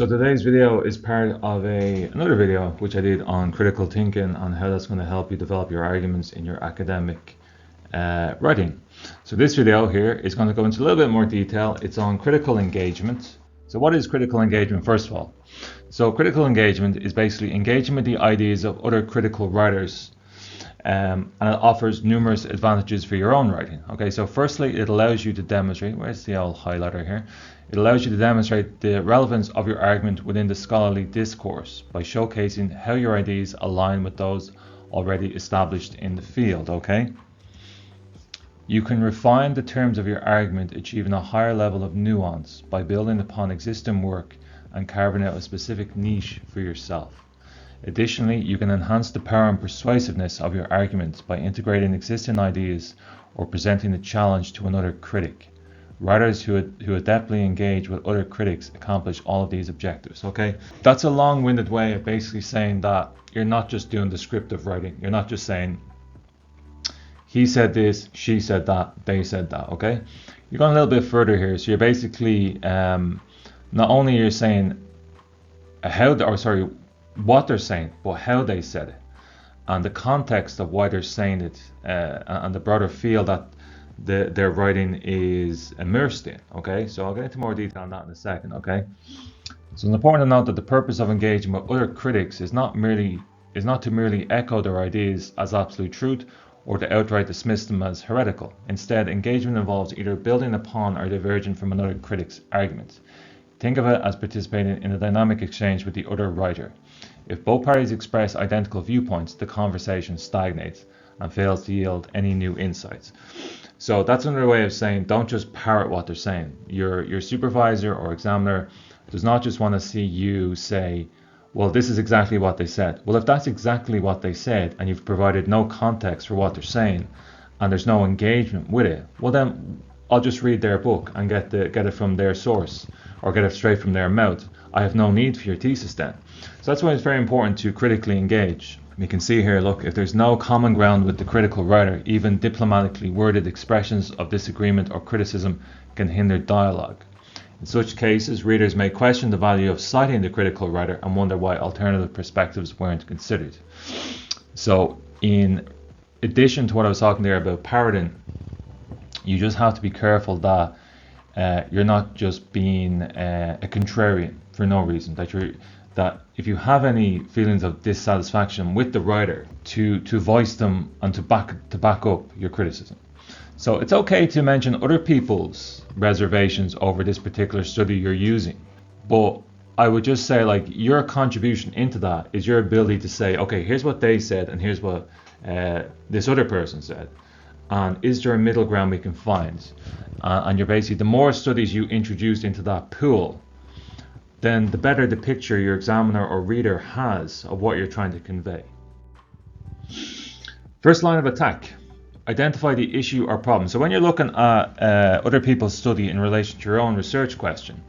So today's video is part of another video which I did on critical thinking and how that's going to help you develop your arguments in your academic writing. So this video here is going to go into a little bit more detail. It's on critical engagement. So what is critical engagement first of all? So critical engagement is basically engaging with the ideas of other critical writers, and it offers numerous advantages for your own writing. Okay, so firstly, it allows you to demonstrate, where's the old highlighter here? It allows you to demonstrate the relevance of your argument within the scholarly discourse by showcasing how your ideas align with those already established in the field. Okay, you can refine the terms of your argument, achieving a higher level of nuance by building upon existing work and carving out a specific niche for yourself. Additionally, you can enhance the power and persuasiveness of your arguments by integrating existing ideas or presenting a challenge to another critic. Writers who adeptly engage with other critics accomplish all of these objectives. Okay, that's a long-winded way of basically saying that you're not just doing descriptive writing. You're not just saying he said this, she said that, they said that. Okay, you're going a little bit further here. So you're basically not only you're saying what they're saying, but how they said it, and the context of why they're saying it, and the broader field that their writing is immersed in. Okay, so I'll get into more detail on that in a second. Okay, so it's important to note that the purpose of engaging with other critics is not to merely echo their ideas as absolute truth or to outright dismiss them as heretical. Instead, engagement involves either building upon or diverging from another critic's arguments. Think of it as participating in a dynamic exchange with the other writer. If both parties express identical viewpoints, the conversation stagnates and fails to yield any new insights. So that's another way of saying don't just parrot what they're saying. Your supervisor or examiner does not just want to see you say, well, this is exactly what they said. Well, if that's exactly what they said and you've provided no context for what they're saying and there's no engagement with it, well then I'll just read their book and get it from their source or get it straight from their mouth. I have no need for your thesis then. So that's why it's very important to critically engage. You can see here, look, if there's no common ground with the critical writer, even diplomatically worded expressions of disagreement or criticism can hinder dialogue. In such cases, readers may question the value of citing the critical writer and wonder why alternative perspectives weren't considered. So in addition to what I was talking there about parroting, you just have to be careful that you're not just being a contrarian for no reason, that if you have any feelings of dissatisfaction with the writer, to voice them and to back up your criticism. So it's okay to mention other people's reservations over this particular study you're using, but I would just say, like, your contribution into that is your ability to say, okay, here's what they said and here's what this other person said, and is there a middle ground we can find? And you're basically, the more studies you introduce into that pool, then the better the picture your examiner or reader has of what you're trying to convey. First line of attack: identify the issue or problem. So when you're looking at other people's study in relation to your own research question,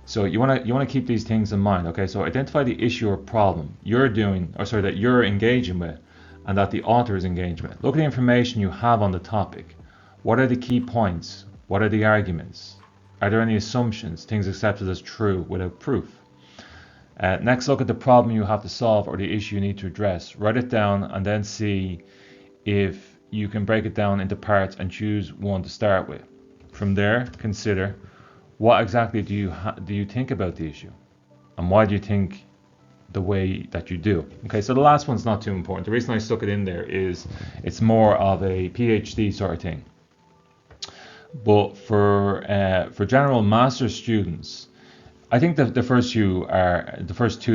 so you want to keep these things in mind. Okay, so identify the issue or problem that you're engaging with and that the author is engaging with. Look at the information you have on the topic. What are the key points? What are the arguments? Are there any assumptions, things accepted as true without proof? Next, look at the problem you have to solve or the issue you need to address. Write it down and then see if you can break it down into parts and choose one to start with. From there, consider what exactly do you think about the issue, and why do you think the way that you do. Okay, so the last one's not too important. The reason I stuck it in there is it's more of a PhD sort of thing. But for general master's students, I think the first two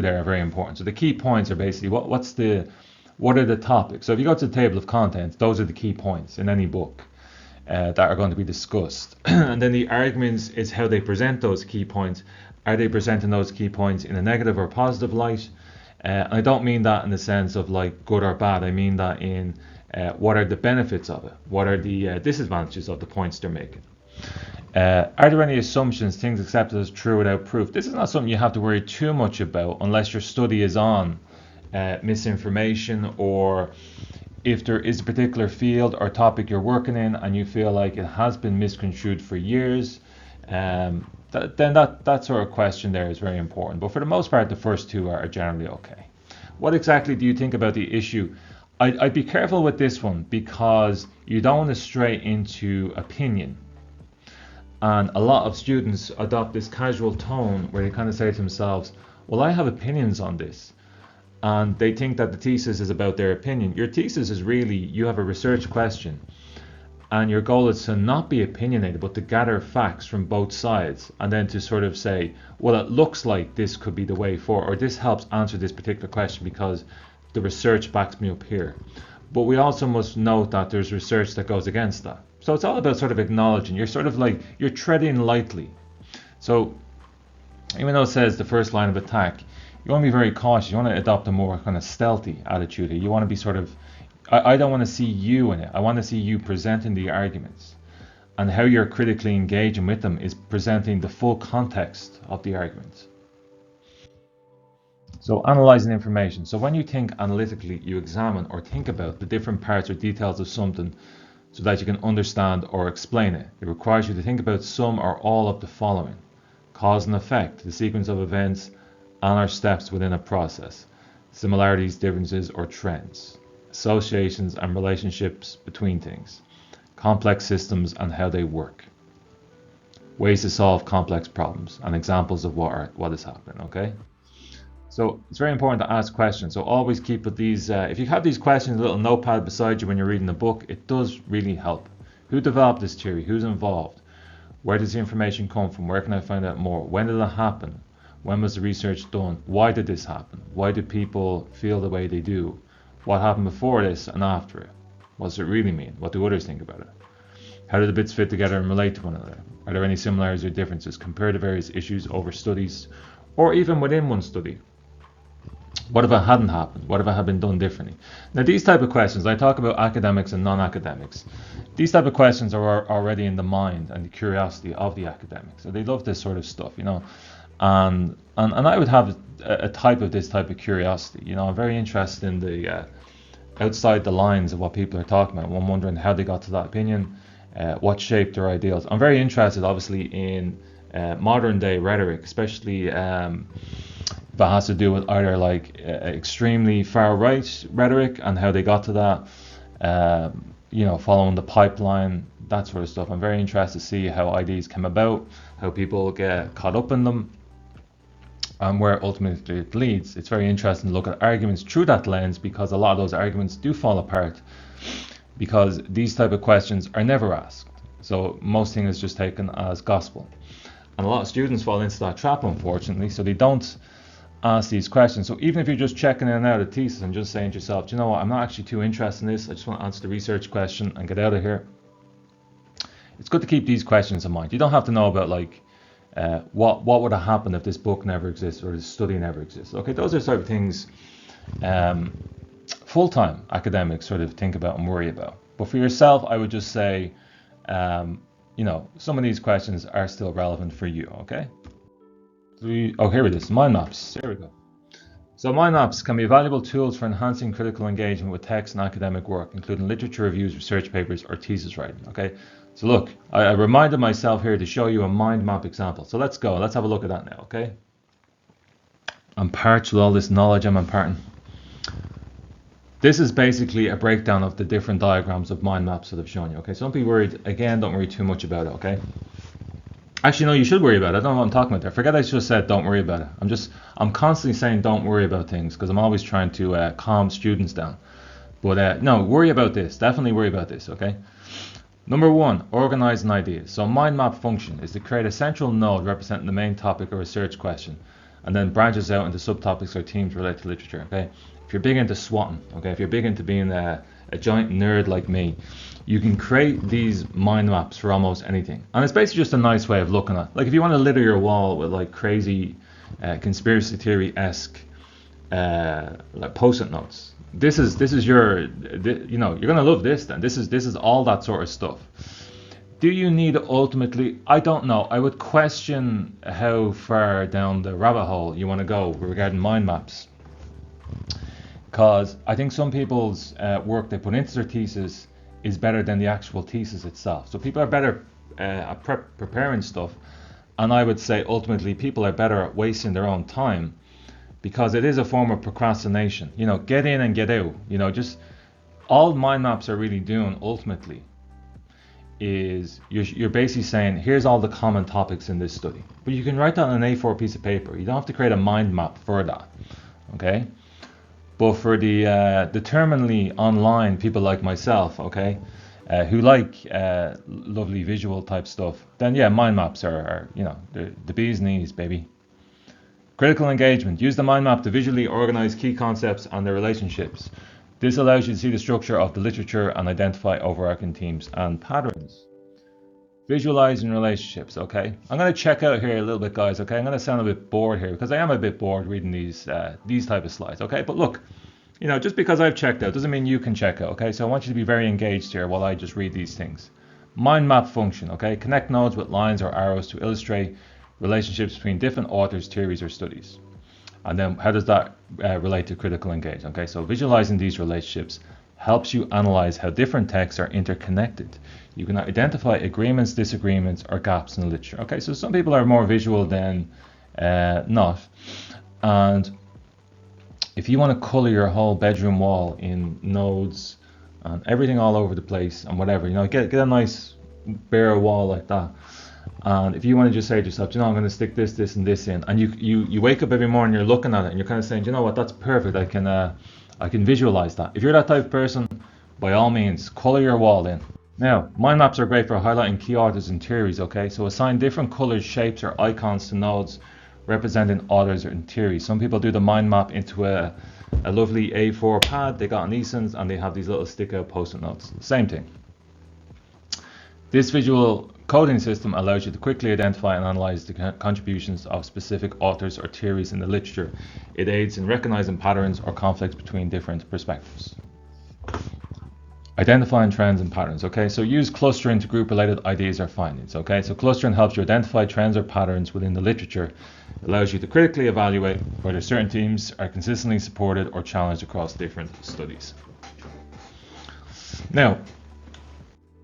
there are very important. So the key points are basically what are the topics. So if you go to the table of contents, those are the key points in any book that are going to be discussed. And then the arguments is how they present those key points. Are they presenting those key points in a negative or positive light? I don't mean that in the sense of like good or bad. I mean that in what are the benefits of it? What are the disadvantages of the points they're making? Are there any assumptions, things accepted as true without proof? This is not something you have to worry too much about unless your study is on misinformation, or if there is a particular field or topic you're working in and you feel like it has been misconstrued for years. then that sort of question there is very important. But for the most part, the first two are generally okay. What exactly do you think about the issue? I'd be careful with this one because you don't want to stray into opinion. And a lot of students adopt this casual tone where they kind of say to themselves, well, I have opinions on this. And they think that the thesis is about their opinion. Your thesis is really, you have a research question. And your goal is to not be opinionated, but to gather facts from both sides. And then to sort of say, well, it looks like this could be the way forward, or this helps answer this particular question because the research backs me up here. But we also must note that there's research that goes against that. So it's all about sort of acknowledging. You're sort of like, you're treading lightly. So even though it says the first line of attack, you want to be very cautious. You want to adopt a more kind of stealthy attitude. You want to be sort of, I don't want to see you in it. I want to see you presenting the arguments. And how you're critically engaging with them is presenting the full context of the arguments. So analyzing information. So when you think analytically, you examine or think about the different parts or details of something so that you can understand or explain it. It requires you to think about some or all of the following: cause and effect, the sequence of events and our steps within a process, similarities, differences, or trends, associations and relationships between things, complex systems and how they work, ways to solve complex problems, and examples of what is happening. Okay, so it's very important to ask questions. So always keep with these, if you have these questions, a little notepad beside you when you're reading the book, it does really help. Who developed this theory? Who's involved? Where does the information come from? Where can I find out more? When did it happen? When was the research done? Why did this happen? Why do people feel the way they do? What happened before this and after it? What does it really mean? What do others think about it? How do the bits fit together and relate to one another? Are there any similarities or differences? Compare the various issues over studies or even within one study. What if it hadn't happened? What if it had been done differently? Now these type of questions, I talk about academics and non-academics. These type of questions are already in the mind and the curiosity of the academics. So they love this sort of stuff, you know. And I would have a type of this type of curiosity. You know, I'm very interested in the outside the lines of what people are talking about. I'm wondering how they got to that opinion, what shaped their ideals. I'm very interested, obviously, in modern day rhetoric, especially if it has to do with either like extremely far right rhetoric and how they got to that, you know, following the pipeline, that sort of stuff. I'm very interested to see how ideas come about, how people get caught up in them, and where ultimately it leads. It's very interesting to look at arguments through that lens, because a lot of those arguments do fall apart because these type of questions are never asked. So most things is just taken as gospel. And a lot of students fall into that trap, unfortunately, so they don't ask these questions. So even if you're just checking in and out of thesis and just saying to yourself, do you know what, I'm not actually too interested in this, I just want to answer the research question and get out of here. It's good to keep these questions in mind. You don't have to know about like what would have happened if this book never exists or this study never exists. Okay, those are sort of things full-time academics sort of think about and worry about. But for yourself, I would just say, you know, some of these questions are still relevant for you. Okay. Oh, here it is. Mind maps. There we go. So mind maps can be valuable tools for enhancing critical engagement with text and academic work, including literature reviews, research papers, or thesis writing. Okay. So look, I reminded myself here to show you a mind map example. So let's go. Let's have a look at that now. Okay. I'm parched with all this knowledge I'm imparting. This is basically a breakdown of the different diagrams of mind maps that I've shown you. Okay. So don't be worried. Again, don't worry too much about it. Okay. Actually, no, you should worry about it. I don't know what I'm talking about there. Forget I just said don't worry about it. I'm constantly saying don't worry about things because I'm always trying to calm students down. But no, worry about this. Definitely worry about this, okay? Number one, organizing ideas. So mind map function is to create a central node representing the main topic or research question, and then branches out into subtopics or themes related to literature, okay? If you're big into swatting, okay, if you're big into being a giant nerd like me, you can create these mind maps for almost anything. And it's basically just a nice way of looking at, like if you want to litter your wall with like crazy conspiracy theory-esque like post-it notes, this is your, you know, you're gonna love this then. This is all that sort of stuff. Do you need ultimately, I don't know, I would question how far down the rabbit hole you want to go regarding mind maps. Because I think some people's work they put into their thesis is better than the actual thesis itself. So people are better at preparing stuff And I would say ultimately people are better at wasting their own time because it is a form of procrastination. You know, get in and get out. You know, just all mind maps are really doing ultimately is you're basically saying, here's all the common topics in this study. But you can write that on an A4 piece of paper. You don't have to create a mind map for that. Okay? But for the determinedly online people like myself, okay, who like lovely visual type stuff, then yeah, mind maps are you know, the bee's knees, baby. Critical engagement. Use the mind map to visually organize key concepts and their relationships. This allows you to see the structure of the literature and identify overarching themes and patterns. Visualizing relationships, okay? I'm going to check out here a little bit, guys, okay? I'm going to sound a bit bored here because I am a bit bored reading these type of slides, okay? But look, you know, just because I've checked out doesn't mean you can check out, okay? So I want you to be very engaged here while I just read these things. Mind map function, okay? Connect nodes with lines or arrows to illustrate relationships between different authors, theories, or studies. And then how does that relate to critical engagement? Okay, so visualizing these relationships helps you analyze how different texts are interconnected. You can identify agreements, disagreements, or gaps in the literature. Okay, so some people are more visual than not. And if you want to color your whole bedroom wall in nodes and everything all over the place and whatever, you know, get a nice bare wall like that. And if you want to just say to yourself, you know, I'm going to stick this, this, and this in, and you wake up every morning, you're looking at it, and you're kind of saying, you know what, that's perfect. I can visualize that. If you're that type of person, by all means, color your wall in. Now, mind maps are great for highlighting key authors and theories. Okay, so assign different colors, shapes, or icons to nodes representing authors and theories. Some people do the mind map into a lovely A4 pad they got on Eason's, and they have these little stick-out post-it notes. Same thing. This visual coding system allows you to quickly identify and analyze the contributions of specific authors or theories in the literature. It aids in recognizing patterns or conflicts between different perspectives. Identifying trends and patterns. Okay, so use clustering to group related ideas or findings. Okay, so clustering helps you identify trends or patterns within the literature. It allows you to critically evaluate whether certain themes are consistently supported or challenged across different studies. Now,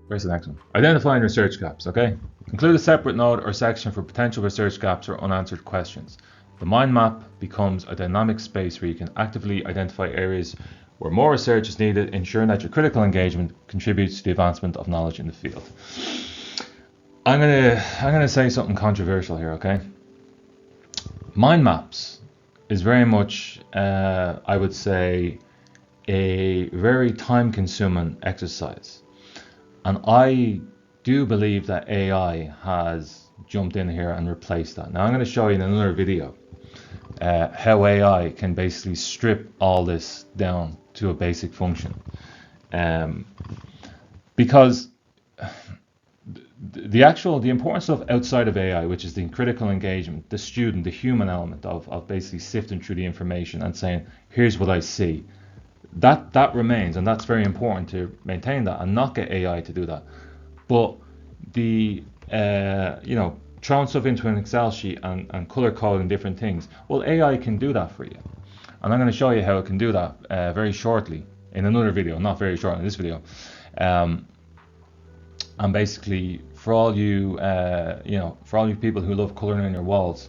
where's the next one? Identifying research gaps, okay? Include a separate node or section for potential research gaps or unanswered questions. The mind map becomes a dynamic space where you can actively identify areas where more research is needed, ensuring that your critical engagement contributes to the advancement of knowledge in the field. I'm gonna say something controversial here, okay? Mind maps is very much, I would say, a very time-consuming exercise. And I do believe that AI has jumped in here and replaced that. Now I'm going to show you in another video how AI can basically strip all this down to a basic function. Because the importance of outside of AI, which is the critical engagement, the student, the human element of basically sifting through the information and saying, here's what I see. That remains, and that's very important to maintain that and not get AI to do that. But the throwing stuff into an Excel sheet and color coding different things, well, AI can do that for you, and I'm going to show you how it can do that very shortly in another video. Not very short in this video. And basically, for all you people who love coloring on your walls,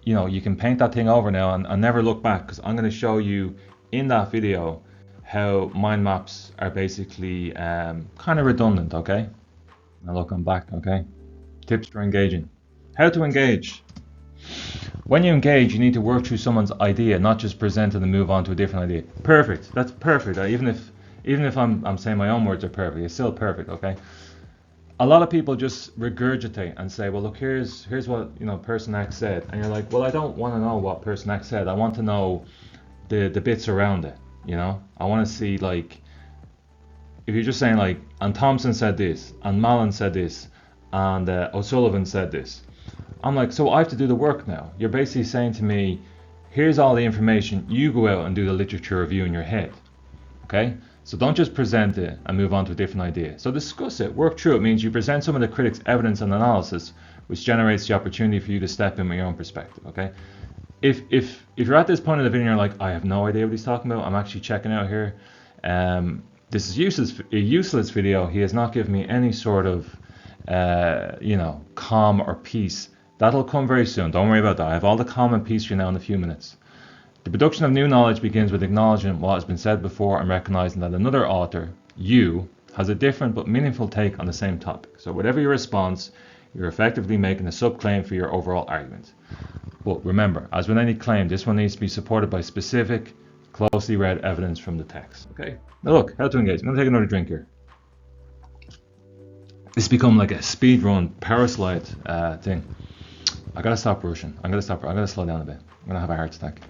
you know, you can paint that thing over now and never look back, because I'm going to show you in that video how mind maps are basically kind of redundant, okay? Now look, I'm back, okay? Tips for engaging. How to engage. When you engage, you need to work through someone's idea, not just present it and move on to a different idea. Perfect, that's perfect. Even if I'm saying my own words are perfect, it's still perfect, okay? A lot of people just regurgitate and say, well, look, here's what, you know, person X said. And you're like, well, I don't want to know what person X said. I want to know the bits around it. You know, I want to see, like, if you're just saying like, and Thompson said this, and Mallon said this, and O'Sullivan said this, I'm like, so I have to do the work now. You're basically saying to me, here's all the information, you go out and do the literature review in your head. Okay, so don't just present it and move on to a different idea. So discuss it, work through it. Means you present some of the critics' evidence and analysis, which generates the opportunity for you to step in with your own perspective. Okay. If you're at this point of the video and you're like, I have no idea what he's talking about, I'm actually checking out here, this is a useless video. He has not given me any sort of calm or peace That'll come very soon. Don't worry about that. I have all the comment piece for you now in a few minutes. The production of new knowledge begins with acknowledging what has been said before and recognizing that another author, you, has a different but meaningful take on the same topic. So whatever your response, you're effectively making a subclaim for your overall argument. But remember, as with any claim, this one needs to be supported by specific, closely read evidence from the text. Okay. Now look, how to engage. I'm going to take another drink here. This has become like a speed run power slide thing. I gotta stop rushing. I gotta slow down a bit. I'm gonna have a heart attack.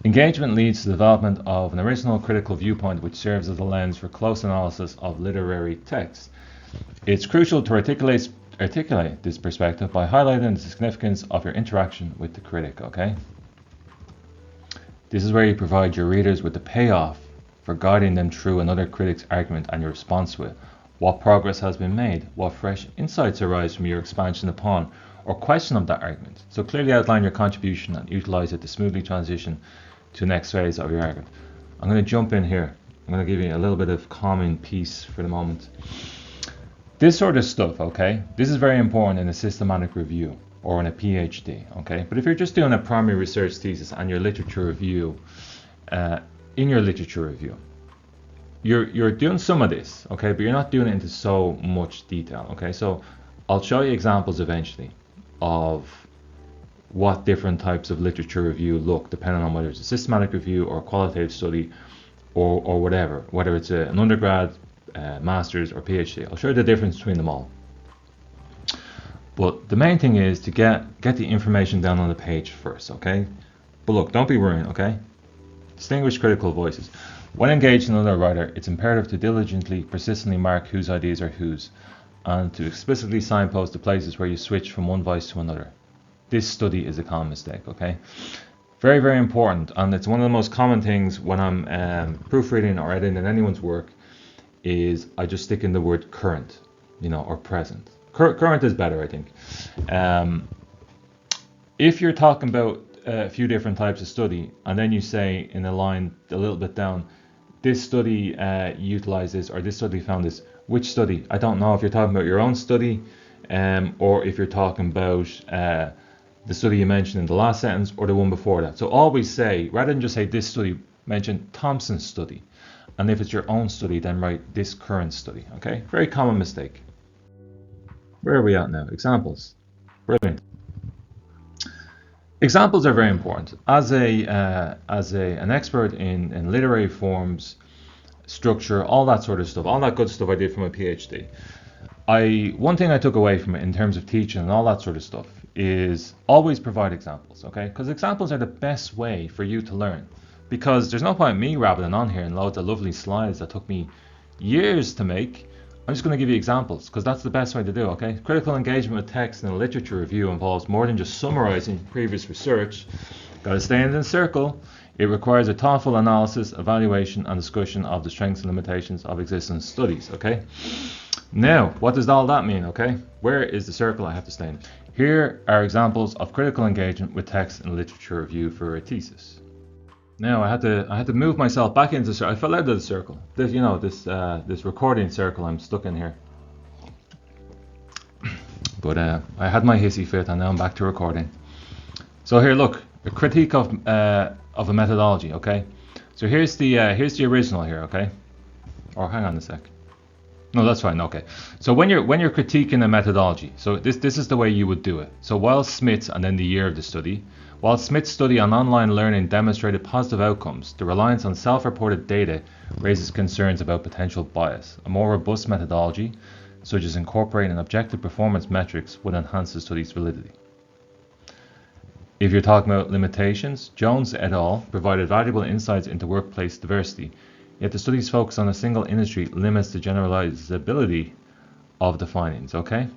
Engagement leads to the development of an original critical viewpoint which serves as a lens for close analysis of literary texts. It's crucial to articulate this perspective by highlighting the significance of your interaction with the critic, okay? This is where you provide your readers with the payoff for guiding them through another critic's argument and your response to it. What progress has been made? What fresh insights arise from your expansion upon or question of that argument? So clearly outline your contribution and utilize it to smoothly transition to the next phase of your argument. I'm going to jump in here. I'm going to give you a little bit of calming peace for the moment. This sort of stuff, okay, this is very important in a systematic review or in a PhD, okay? But if you're just doing a primary research thesis and your literature review, in your literature review, you're doing some of this, okay, but you're not doing it into so much detail, okay? So I'll show you examples eventually of what different types of literature review look, depending on whether it's a systematic review or a qualitative study or whatever, whether it's an undergrad, master's or PhD. I'll show you the difference between them all. But the main thing is to get the information down on the page first, okay? But look, don't be worrying, okay? Distinguish critical voices. When engaged in another writer, it's imperative to diligently, persistently mark whose ideas are whose, and to explicitly signpost the places where you switch from one voice to another. This study is a common mistake, okay? Very, very important, and it's one of the most common things when I'm proofreading or editing anyone's work is I just stick in the word current, you know, or present. Current is better, I think. If you're talking about a few different types of study, and then you say in a line a little bit down, this study utilized this, or this study found this. Which study? I don't know if you're talking about your own study, or if you're talking about the study you mentioned in the last sentence, or the one before that. So always say, rather than just say this study, mention Thompson's study. And if it's your own study, then write this current study, okay? Very common mistake. Where are we at now? Examples. Brilliant. Examples are very important. As an expert in literary forms, structure, all that sort of stuff, all that good stuff I did for my PhD. One thing I took away from it in terms of teaching and all that sort of stuff is always provide examples, okay? Because examples are the best way for you to learn. Because there's no point me rabbiting on here and loads of lovely slides that took me years to make. I'm just going to give you examples because that's the best way to do, okay? Critical engagement with text in a literature review involves more than just summarizing previous research. Got to stay in the circle. It requires a thoughtful analysis, evaluation, and discussion of the strengths and limitations of existing studies, okay? Now, what does all that mean, okay? Where is the circle I have to stay in? Here are examples of critical engagement with text in a literature review for a thesis. Now I had to move myself back into the circle. I fell out of the circle. This, you know, this recording circle I'm stuck in here. But I had my hissy fit, and now I'm back to recording. So here, look, a critique of a methodology. Okay, so here's the original here. Okay, or hang on a sec. No, that's fine. Okay, so when you're critiquing a methodology, so this is the way you would do it. So while Smith's and then the year of the study. While Smith's study on online learning demonstrated positive outcomes, the reliance on self-reported data raises concerns about potential bias. A more robust methodology, such as incorporating objective performance metrics, would enhance the study's validity. If you're talking about limitations, Jones et al. Provided valuable insights into workplace diversity, yet the study's focus on a single industry limits the generalizability of the findings, okay?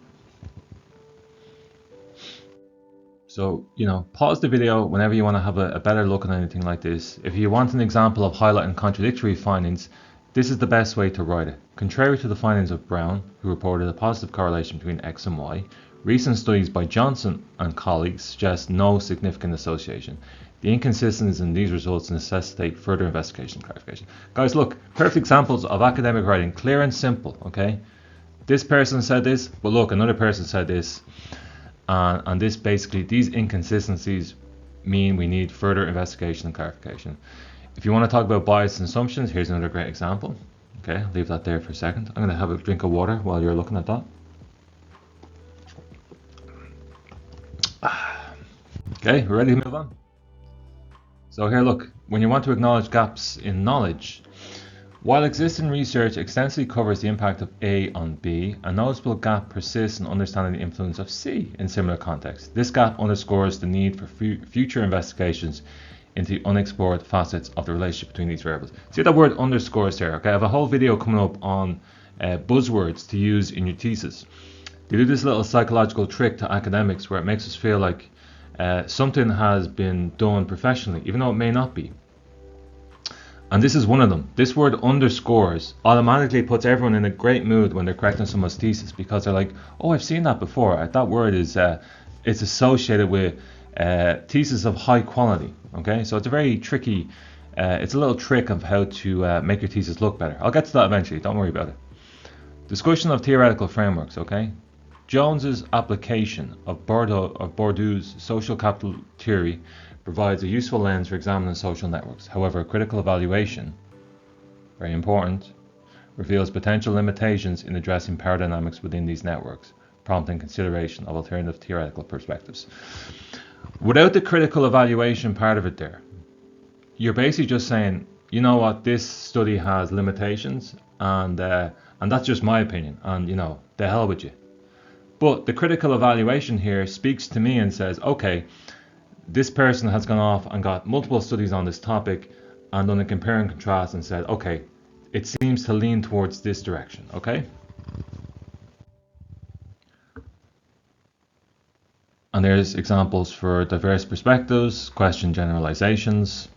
So, you know, pause the video whenever you want to have a better look at anything like this. If you want an example of highlighting contradictory findings, this is the best way to write it. Contrary to the findings of Brown, who reported a positive correlation between X and Y, recent studies by Johnson and colleagues suggest no significant association. The inconsistencies in these results necessitate further investigation and clarification. Guys, look, perfect examples of academic writing, clear and simple, okay? This person said this, but look, another person said this. And this basically, these inconsistencies mean we need further investigation and clarification. If you want to talk about bias and assumptions, here's another great example. Okay, I'll leave that there for a second. I'm going to have a drink of water while you're looking at that. Okay, we're ready to move on. So here, look, when you want to acknowledge gaps in knowledge, while existing research extensively covers the impact of A on B, a noticeable gap persists in understanding the influence of C in similar contexts. This gap underscores the need for future investigations into the unexplored facets of the relationship between these variables. See that word underscores there, okay? I have a whole video coming up on buzzwords to use in your thesis. They do this little psychological trick to academics where it makes us feel like something has been done professionally, even though it may not be. And this is one of them. This word underscores automatically puts everyone in a great mood when they're correcting someone's thesis, because they're like, oh, I've seen that before. That word is it's associated with thesis of high quality. Okay, so it's a very tricky, it's a little trick of how to make your thesis look better. I'll get to that eventually, don't worry about it. Discussion of theoretical frameworks, okay? Jones's application of Bourdieu's social capital theory provides a useful lens for examining social networks. However, critical evaluation, very important, reveals potential limitations in addressing power dynamics within these networks, prompting consideration of alternative theoretical perspectives. Without the critical evaluation part of it there, you're basically just saying, you know what, this study has limitations, and that's just my opinion, and you know, the hell with you. But the critical evaluation here speaks to me and says, okay, this person has gone off and got multiple studies on this topic and done a compare and contrast and said, okay, it seems to lean towards this direction, okay? And there's examples for diverse perspectives, question generalizations.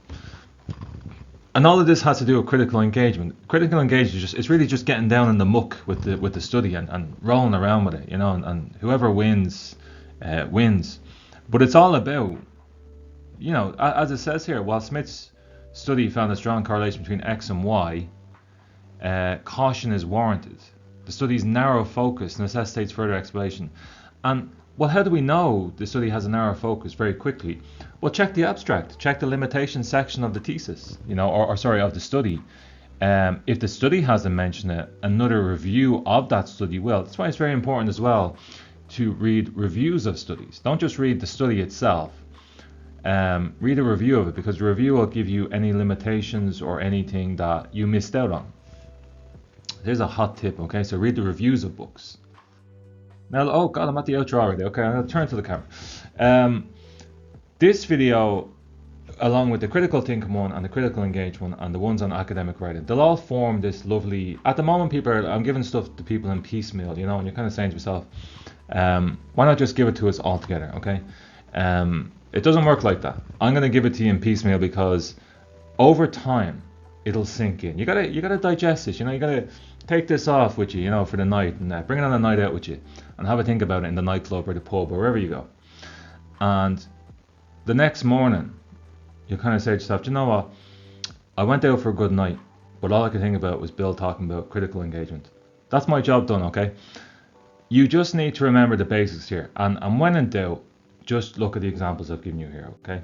And all of this has to do with critical engagement. Critical engagement is really just getting down in the muck with the study and rolling around with it, you know, and whoever wins, wins. But it's all about, you know, as it says here, while Smith's study found a strong correlation between X and Y, caution is warranted. The study's narrow focus necessitates further explanation. And well, how do we know the study has a narrow focus? Very quickly. Well, check the abstract, check the limitation section of the thesis, you know, or sorry, of the study. If the study hasn't mentioned it, another review of that study will. That's why it's very important as well to read reviews of studies. Don't just read the study itself. Read a review of it, because the review will give you any limitations or anything that you missed out on. There's a hot tip, okay? So read the reviews of books. Now, oh God, I'm at the outro already. Okay, I'm going to turn to the camera. This video, along with the critical thinking one and the critical engage one and the ones on academic writing, they'll all form this lovely, at the moment I'm giving stuff to people in piecemeal, you know, and you're kind of saying to yourself, why not just give it to us all together, okay? It doesn't work like that. I'm going to give it to you in piecemeal because over time, it'll sink in. You gotta digest this, you know, you gotta take this off with you, you know, for the night, and bring it on a night out with you and have a think about it in the nightclub or the pub or wherever you go. And the next morning you'll kind of say to yourself, you know what, I went out for a good night, but all I could think about was Bill talking about critical engagement. That's my job done, okay? You just need to remember the basics here, and when in doubt, just look at the examples I've given you here, okay?